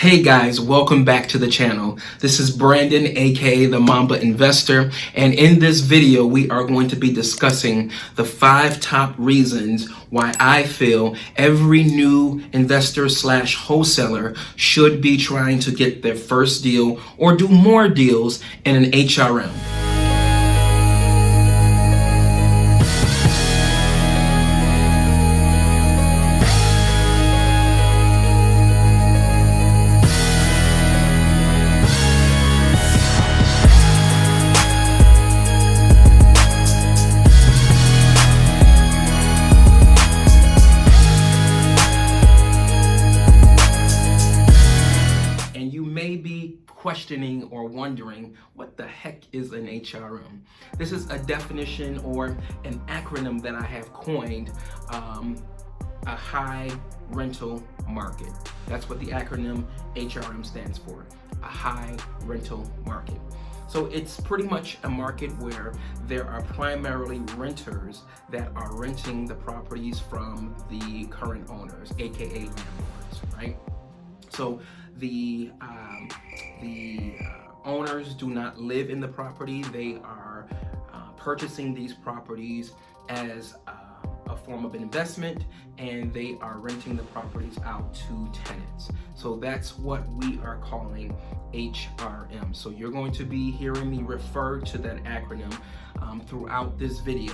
Hey guys, welcome back to the channel. This is Brandon, aka the Mamba Investor, and in this video we are going to be discussing the 5 top reasons why I feel every new investor slash wholesaler should be trying to get their first deal or do more deals in an HRM. Questioning or wondering what the heck is an HRM. This is a definition or an acronym that I have coined, a high rental market. That's what the acronym HRM stands for, a high rental market. So it's pretty much a market where there are primarily renters that are renting the properties from the current owners, aka landlords, right? So the owners do not live in the property. They are purchasing these properties as a form of an investment, and they are renting the properties out to tenants. So that's what we are calling HRM. So you're going to be hearing me refer to that acronym throughout this video.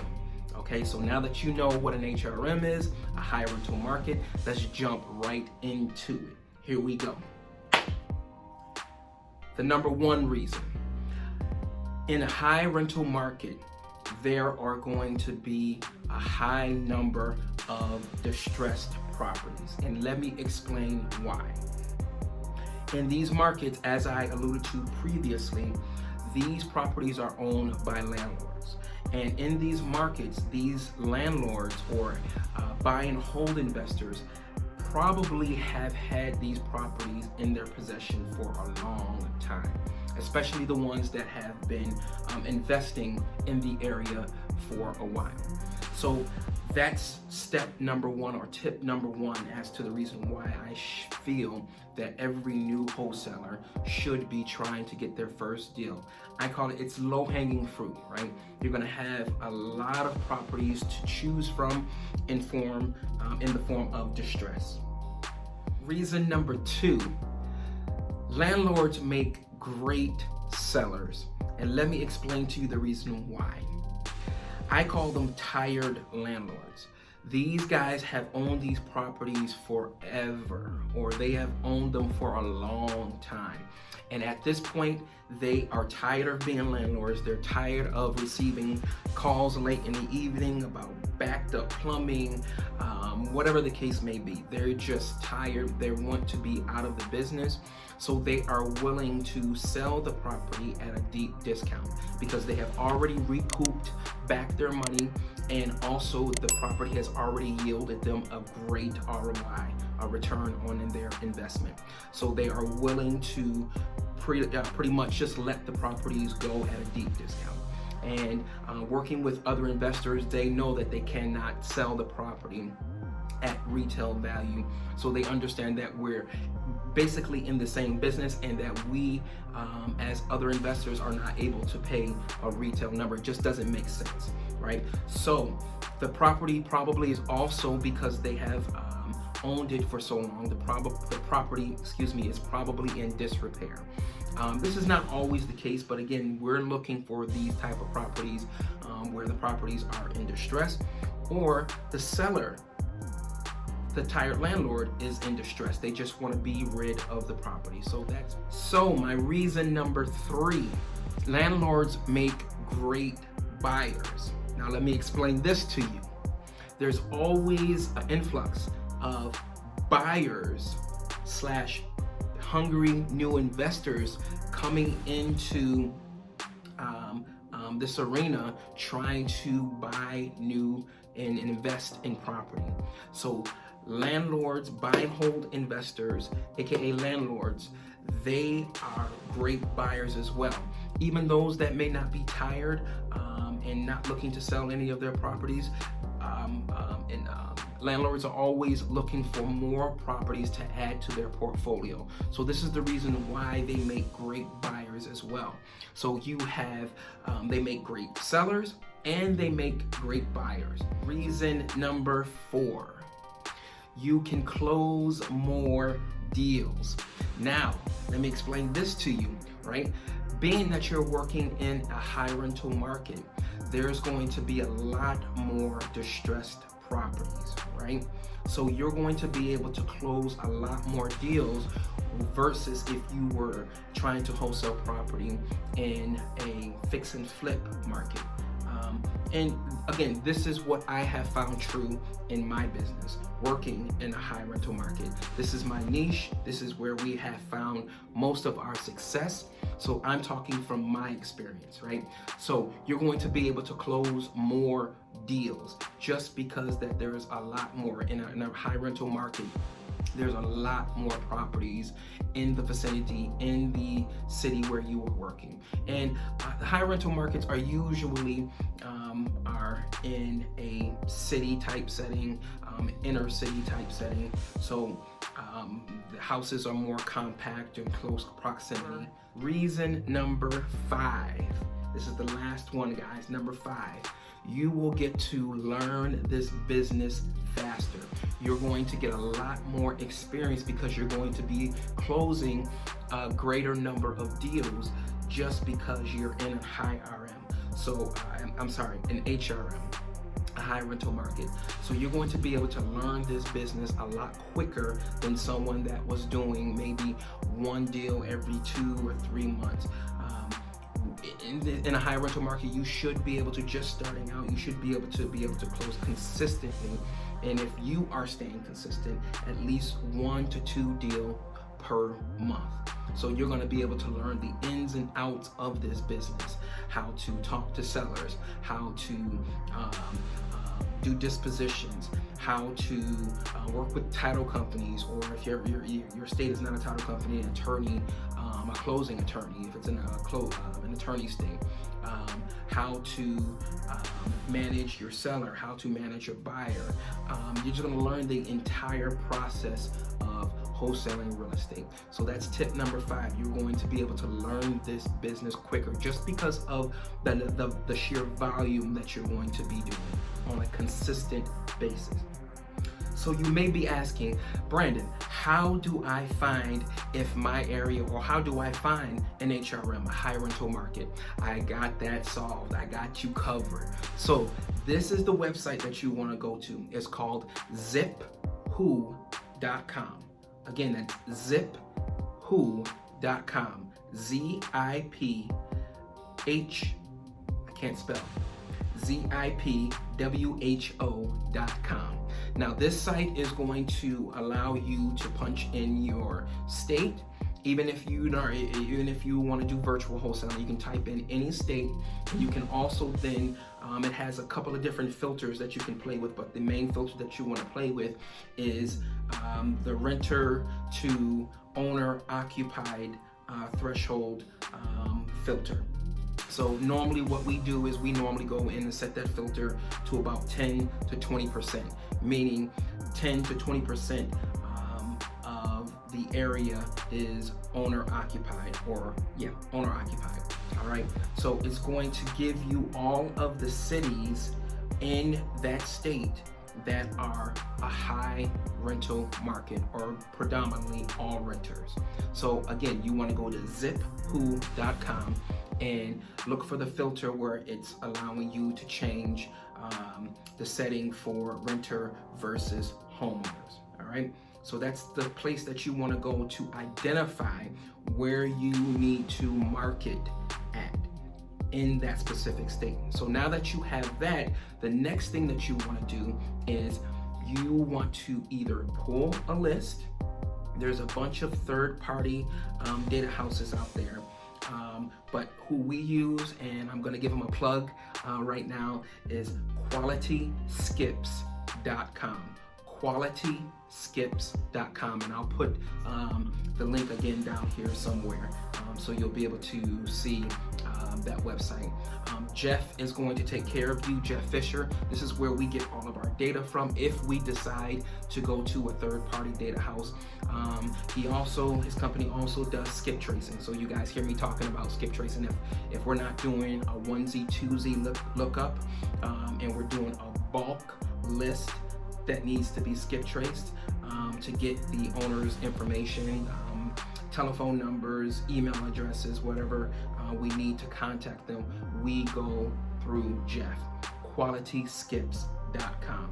Okay, so now that you know what an HRM is, a high rental market, let's jump right into it. Here we go. The number one reason. In a high rental market, there are going to be a high number of distressed properties. And let me explain why. In these markets, as I alluded to previously, these properties are owned by landlords. And in these markets, these landlords or buy and hold investors probably have had these properties in their possession for a long time, especially the ones that have been investing in the area for a while. So that's step number one, or tip number one, as to the reason why I feel that every new wholesaler should be trying to get their first deal. I call it's low-hanging fruit, right? You're gonna have a lot of properties to choose from in the form of distress. Reason number two, landlords make great sellers. And let me explain to you the reason why. I call them tired landlords. These guys have owned these properties forever, or they have owned them for a long time. And at this point, they are tired of being landlords. They're tired of receiving calls late in the evening about backed up plumbing, whatever the case may be. They're just tired. They want to be out of the business. So they are willing to sell the property at a deep discount because they have already recouped back their money, and also the property has already yielded them a great ROI, a return on their investment. So they are willing to pretty much just let the properties go at a deep discount. And working with other investors, they know that they cannot sell the property at retail value. So they understand that we're basically in the same business, and that we as other investors are not able to pay a retail number. It just doesn't make sense, right? So the property probably is also, because they have owned it for so long, the property is probably in disrepair. This is not always the case, but again, we're looking for these type of properties where the properties are in distress, or the seller, the tired landlord, is in distress. They just want to be rid of the property. So my reason number three, landlords make great buyers. Now let me explain this to you. There's always an influx of buyers slash hungry new investors coming into this arena, trying to buy new and invest in property. So landlords, buy and hold investors, aka landlords, they are great buyers as well. Even those that may not be tired and not looking to sell any of their properties, landlords are always looking for more properties to add to their portfolio. So this is the reason why they make great buyers as well. So you have, they make great sellers and they make great buyers. Reason number 4, you can close more deals. Now, let me explain this to you, right? Being that you're working in a high rental market, there's going to be a lot more distressed properties, right? So you're going to be able to close a lot more deals versus if you were trying to wholesale property in a fix and flip market. And again, this is what I have found true in my business, working in a high rental market. This is my niche. This is where we have found most of our success. So I'm talking from my experience, right? So you're going to be able to close more deals just because that there's a lot more in a high rental market. There's a lot more properties in the vicinity, in the city where you are working. And the high rental markets are usually are in a city type setting, inner city type setting. So the houses are more compact and close proximity. Reason number 5. This is the last one, guys. Number 5. You will get to learn this business faster. You're going to get a lot more experience because you're going to be closing a greater number of deals just because you're in a high RM. So an HRM, a high rental market. So you're going to be able to learn this business a lot quicker than someone that was doing maybe one deal every 2 or 3 months. In a high rental market, you should be able to, just starting out, you should be able to close consistently. And if you are staying consistent, at least 1 to 2 deals per month. So you're going to be able to learn the ins and outs of this business, how to talk to sellers, how to do dispositions, how to work with title companies, or if your state is not a title company, an attorney, a closing attorney, if it's in an attorney state, how to manage your seller, how to manage your buyer. You're just going to learn the entire process of wholesaling real estate. So that's tip number 5. You're going to be able to learn this business quicker just because of the sheer volume that you're going to be doing on a consistent basis. So you may be asking, Brandon, how do I find if my area, or how do I find an HRM, a high rental market? I got that solved. I got you covered. So this is the website that you want to go to. It's called zipwho.com. Again, that's zipwho.com. ZIPH, I can't spell, ZIPWHO.com. Now this site is going to allow you to punch in your state. Even if you want to do virtual wholesaling, you can type in any state. And you can also then, it has a couple of different filters that you can play with, but the main filter that you want to play with is the renter to owner occupied threshold filter. So normally what we do is we normally go in and set that filter to about 10 to 20%, meaning 10 to 20% of the area is owner occupied, owner occupied. All right. So it's going to give you all of the cities in that state that are a high rental market, or predominantly all renters. So again, you want to go to zipwho.com and look for the filter where it's allowing you to change the setting for renter versus homeowners. All right. So that's the place that you want to go to identify where you need to market at in that specific state. So now that you have that, the next thing that you want to do is you want to either pull a list. There's a bunch of third-party data houses out there, but who we use, and I'm going to give them a plug right now, is qualityskips.com. qualityskips.com, and I'll put the link again down here somewhere, so you'll be able to see that website. Jeff is going to take care of you, Jeff Fisher. This is where we get all of our data from if we decide to go to a third-party data house. His company also does skip tracing. So you guys hear me talking about skip tracing. If we're not doing a onesie, twosie lookup, and we're doing a bulk list that needs to be skip traced to get the owner's information, telephone numbers, email addresses, whatever we need to contact them, we go through Jeff. QualitySkips.com.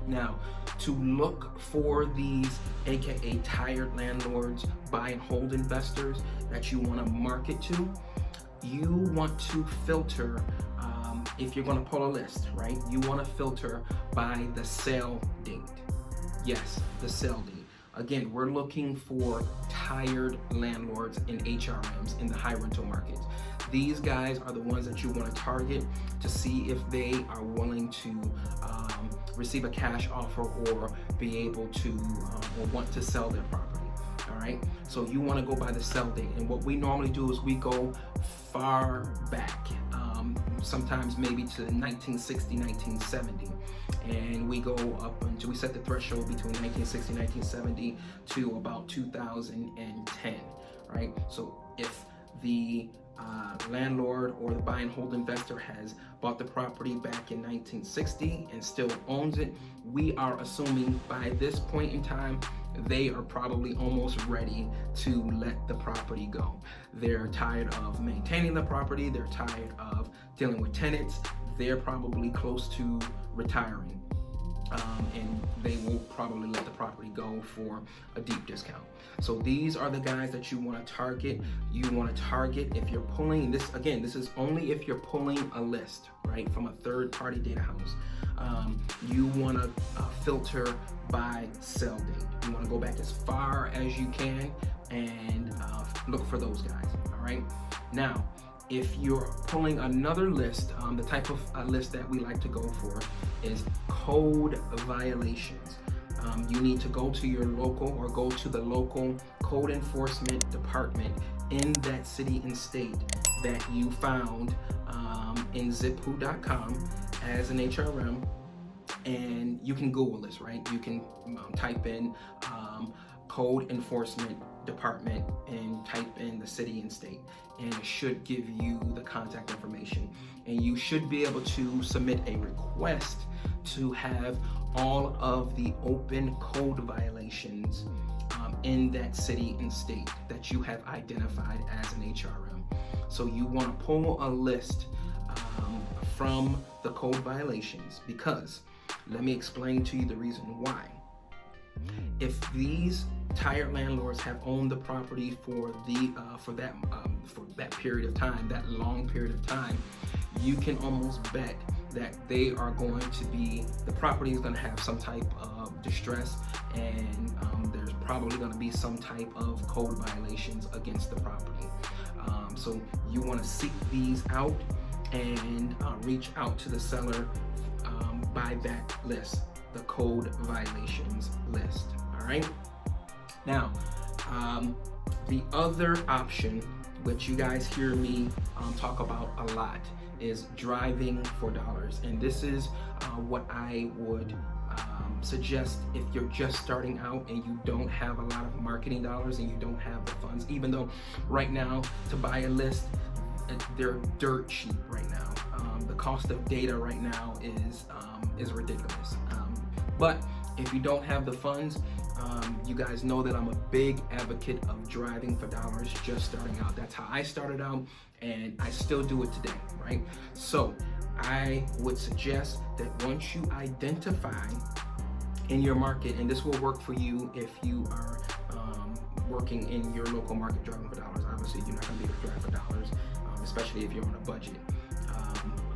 Now, to look for these AKA tired landlords, buy and hold investors that you want to market to, you want to filter. If you're going to pull a list, right, you want to filter by the sale date. Yes, the sale date. Again, we're looking for tired landlords in HRMs in the high rental markets. These guys are the ones that you want to target to see if they are willing to receive a cash offer or be able to or want to sell their property. All right, so you want to go by the sell date, and what we normally do is we go far back, sometimes maybe to 1960, 1970, and we go up until we set the threshold between 1960, 1970 to about 2010, right? So if the landlord or the buy and hold investor has bought the property back in 1960 and still owns it, we are assuming by this point in time they are probably almost ready to let the property go. They're tired of maintaining the property, they're tired of dealing with tenants, they're probably close to retiring. And they will probably let the property go for a deep discount. So these are the guys that you want to target. You want to target if you're pulling this, again, this is only if you're pulling a list, right, from a third-party data house. You want to filter by sell date. You want to go back as far as you can and look for those guys, all right? Now, if you're pulling another list, the type of list that we like to go for is code violations. You need to go to your local or go to the local code enforcement department in that city and state that you found in zipwho.com as an HRM, and you can Google this, right? You can type in code enforcement department and type in the city and state, and it should give you the contact information, and you should be able to submit a request to have all of the open code violations in that city and state that you have identified as an HRM. So you want to pull a list from the code violations, because let me explain to you the reason why. If these tired landlords have owned the property for that period of time, that long period of time, you can almost bet that they are going to be, the property is going to have some type of distress, and there's probably going to be some type of code violations against the property. So you want to seek these out and reach out to the seller by that list, the code violations list. All right. Now, the other option, which you guys hear me talk about a lot, is driving for dollars. And this is what I would suggest if you're just starting out and you don't have a lot of marketing dollars and you don't have the funds, even though right now to buy a list, they're dirt cheap right now. The cost of data right now is ridiculous. But if you don't have the funds, you guys know that I'm a big advocate of driving for dollars just starting out. That's how I started out, and I still do it today, right? So I would suggest that once you identify in your market, and this will work for you if you are working in your local market driving for dollars. Obviously, you're not going to be able to drive for dollars, especially if you're on a budget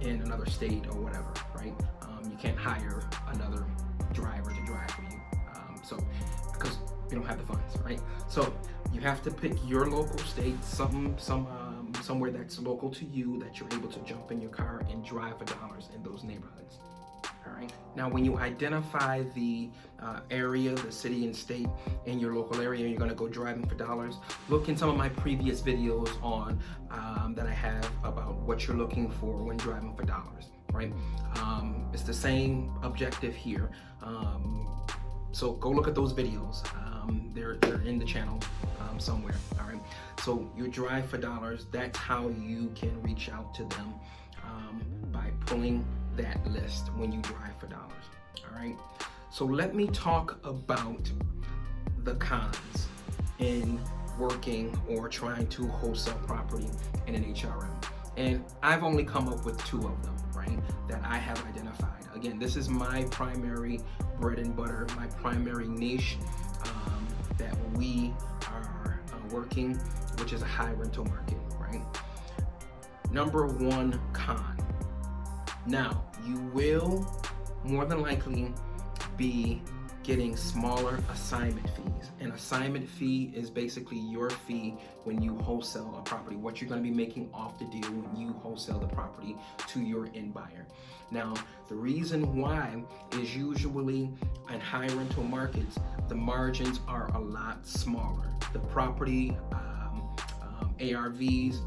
in another state or whatever, right? You can't hire another driver to drive for you, because you don't have the funds, right? So you have to pick your local state, somewhere that's local to you that you're able to jump in your car and drive for dollars in those neighborhoods. All right. Now, when you identify the area, the city and state in your local area, and you're going to go driving for dollars, look in some of my previous videos on that I have about what you're looking for when driving for dollars. Right. It's the same objective here. So go look at those videos. They're in the channel somewhere. All right. So you drive for dollars. That's how you can reach out to them by pulling that list when you drive for dollars. All right. So let me talk about the cons in working or trying to wholesale property in an HRM. And I've only come up with 2 of them, right, that I have identified. Again, this is my primary bread and butter, my primary niche that we are working, which is a high rental market, right? Number 1 con. Now, you will more than likely be getting smaller assignment fees. An assignment fee is basically your fee when you wholesale a property, what you're going to be making off the deal when you wholesale the property to your end buyer. Now, the reason why is usually in high rental markets, the margins are a lot smaller. The property ARVs,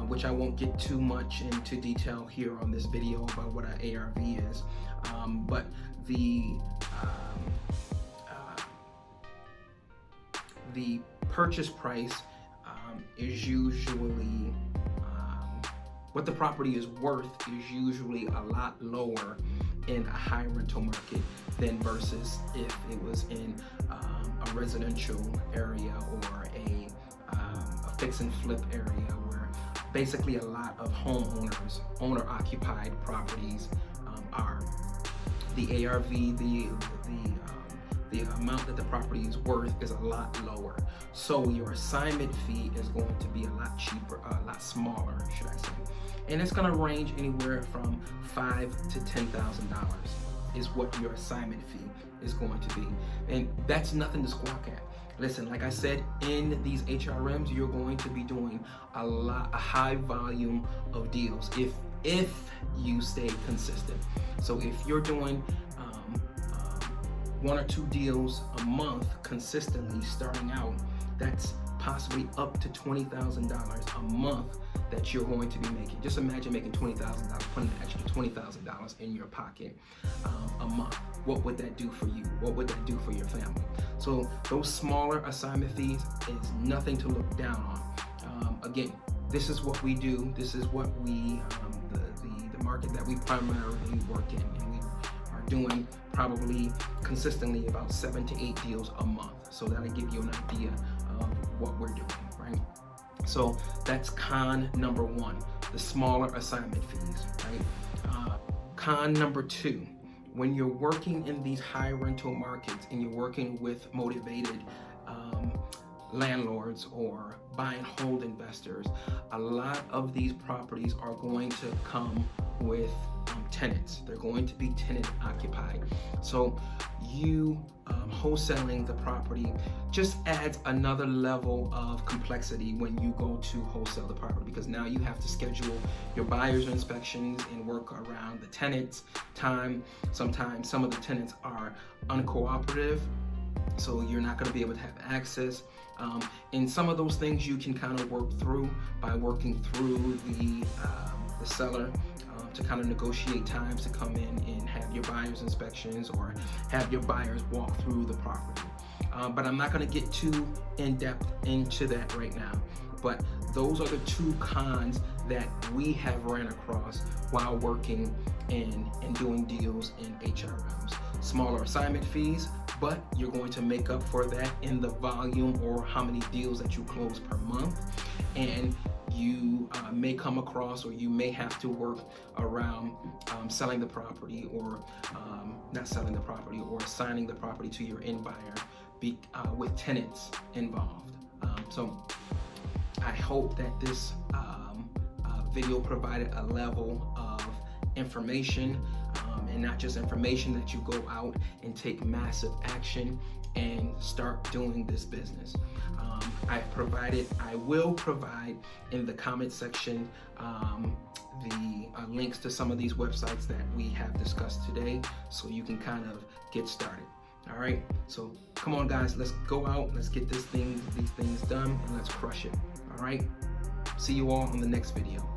which I won't get too much into detail here on this video about what an ARV is, but the purchase price is usually what the property is worth is usually a lot lower in a high rental market than versus if it was in a residential area or a fix and flip area where basically a lot of homeowners, owner-occupied properties are. The ARV, the amount that the property is worth is a lot lower. So your assignment fee is going to be a lot cheaper, a lot smaller, should I say. And it's going to range anywhere from $5,000 to $10,000 is what your assignment fee is going to be. And that's nothing to squawk at. Listen, like I said, in these HRMs, you're going to be doing a high volume of deals if you stay consistent. So if you're doing 1 or 2 deals a month consistently starting out, that's possibly up to $20,000 a month that you're going to be making. Just imagine making $20,000, putting an extra $20,000 in your pocket a month. What would that do for you? What would that do for your family? So those smaller assignment fees is nothing to look down on. Again, this is what we do. This is what we, the market that we primarily work in. And we are doing probably consistently about 7 to 8 deals a month. So that'll give you an idea of what we're doing, right? So that's con number 1, the smaller assignment fees, right? Con number 2, when you're working in these high rental markets and you're working with motivated landlords or buy and hold investors, a lot of these properties are going to come with tenants. They're going to be tenant occupied. So you wholesaling the property just adds another level of complexity when you go to wholesale the property, because now you have to schedule your buyer's inspections and work around the tenants' time. Sometimes some of the tenants are uncooperative, so you're not going to be able to have access. And some of those things you can kind of work through by working through the seller to kind of negotiate times to come in and have your buyer's inspections or have your buyers walk through the property. But I'm not going to get too in depth into that right now. But those are the 2 cons that we have ran across while working and doing deals in HRMs. Smaller assignment fees, but you're going to make up for that in the volume or how many deals that you close per month. And you may come across, or you may have to work around selling the property, or not selling the property, or assigning the property to your end buyer with tenants involved. So I hope that this video provided a level of information, and not just information, that you go out and take massive action and start doing this business. I will provide in the comment section the links to some of these websites that we have discussed today, so you can kind of get started. All right, so come on guys, let's go out, let's get these things done, and let's crush it. All right, see you all on the next video.